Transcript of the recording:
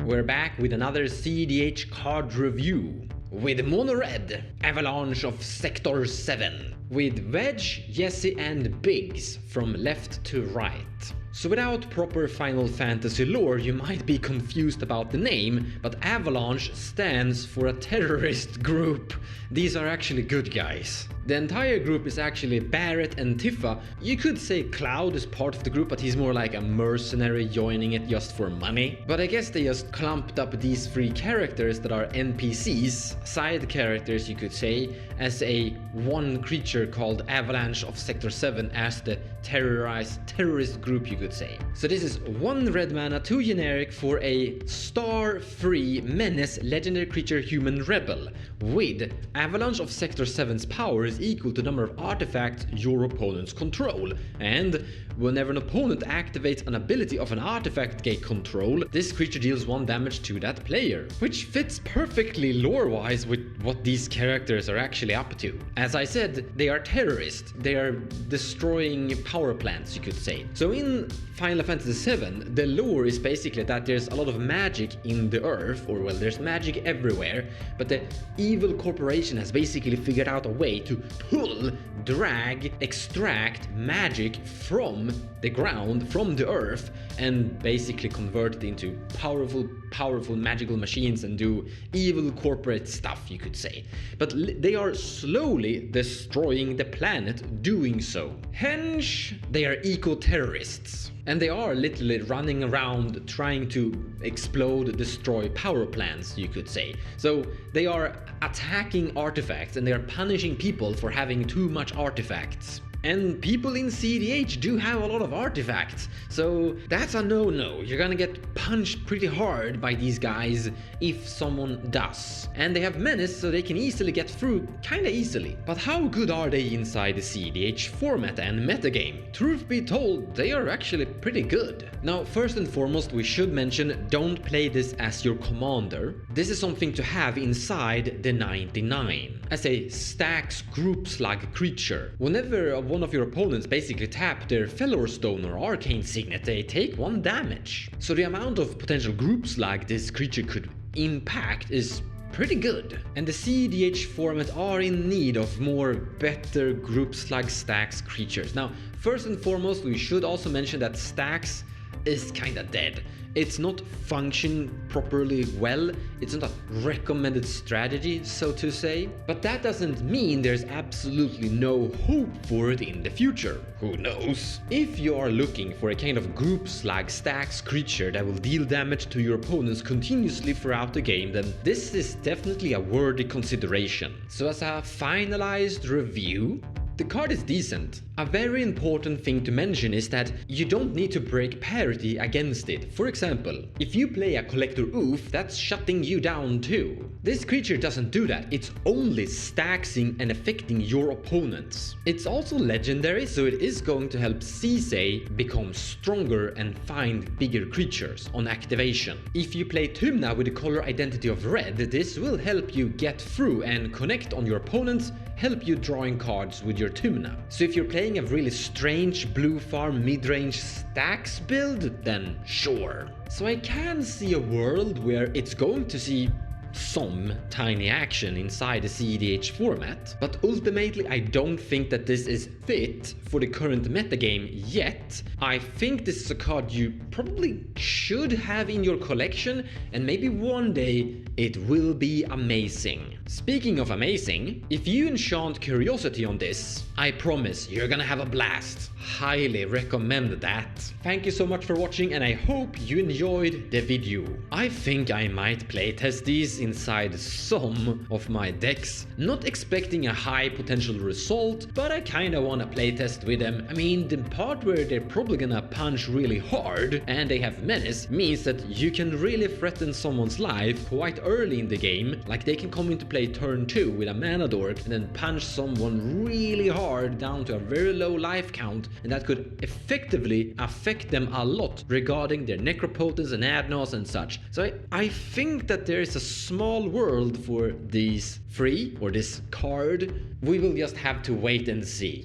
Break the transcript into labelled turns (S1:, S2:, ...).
S1: We're back with another cEDH card review. With Mono Red, Avalanche of Sector 7. With Wedge, Jesse and Biggs from left to right. So without proper Final Fantasy lore, you might be confused about the name, but Avalanche stands for a terrorist group. These are actually good guys. The entire group is actually Barrett and Tifa. You could say Cloud is part of the group, but he's more like a mercenary joining it just for money. But I guess they just clumped up these three characters that are NPCs, side characters you could say, as a one creature called Avalanche of Sector 7 as the terrorist group you could say. So this is 1 red mana, 2 generic for a star-free menace legendary creature human rebel with Avalanche of Sector 7's power is equal to the number of artifacts your opponents control, and whenever an opponent activates an ability of an artifact they control, this creature deals 1 damage to that player, which fits perfectly lore-wise with what these characters are actually up to. As I said, they are terrorists, they are destroying power plants you could say. So in Final Fantasy VII, the lore is basically that there's a lot of magic in the earth, or well, there's magic everywhere, but the evil corporation has basically figured out a way to pull, drag, extract magic from the ground, from the earth, and basically convert it into powerful magical machines and do evil corporate stuff you could say. But they are slowly destroying the planet doing so. Hence, they are eco-terrorists. And they are literally running around trying to explode, destroy power plants, you could say. So they are attacking artifacts and they are punishing people for having too much artifacts. And people in cEDH do have a lot of artifacts, so that's a no-no. You're gonna get punched pretty hard by these guys if someone does. And they have menace, so they can easily get through kinda easily. But how good are they inside the cEDH format and metagame? Truth be told, they are actually pretty good. Now, first and foremost, we should mention, don't play this as your commander. This is something to have inside the 99. As a stacks group slug creature. Whenever one of your opponents basically tap their Fellow Stone or Arcane Signet, they take 1 damage. So the amount of potential group slug this creature could impact is pretty good. And the cEDH format are in need of better group slug stacks creatures. Now, first and foremost, we should also mention that stacks is kinda dead. It's not functioning properly well, it's not a recommended strategy, so to say. But that doesn't mean there's absolutely no hope for it in the future. Who knows? If you are looking for a kind of group slug stacks creature that will deal damage to your opponents continuously throughout the game, then this is definitely a worthy consideration. So as a finalized review, the card is decent. A very important thing to mention is that you don't need to break parity against it. For example, if you play a Collector Oof, that's shutting you down too. This creature doesn't do that, it's only stacksing and affecting your opponents. It's also legendary, so it is going to help Sisei become stronger and find bigger creatures on activation. If you play Tymna with the color identity of red, this will help you get through and connect on your opponents, help you drawing cards with your Tymna. So if you're playing a really strange blue farm mid-range stacks build, then sure. So I can see a world where it's going to see some tiny action inside the cEDH format, but ultimately I don't think that this is fit for the current metagame yet. I think this is a card you probably should have in your collection, and maybe one day it will be amazing. Speaking of amazing, if you enchant Curiosity on this, I promise you're gonna have a blast. Highly recommend that. Thank you so much for watching, and I hope you enjoyed the video. I think I might playtest these inside some of my decks, not expecting a high potential result, but I kinda wanna playtest with them. I mean, the part where they're probably gonna punch really hard and they have menace means that you can really threaten someone's life quite early in the game, like they can come into play turn 2 with a mana dork and then punch someone really hard down to a very low life count, and that could effectively affect them a lot regarding their necropotence and adnos and such. So I think that there is a small world for these three, or this card. We will just have to wait and see.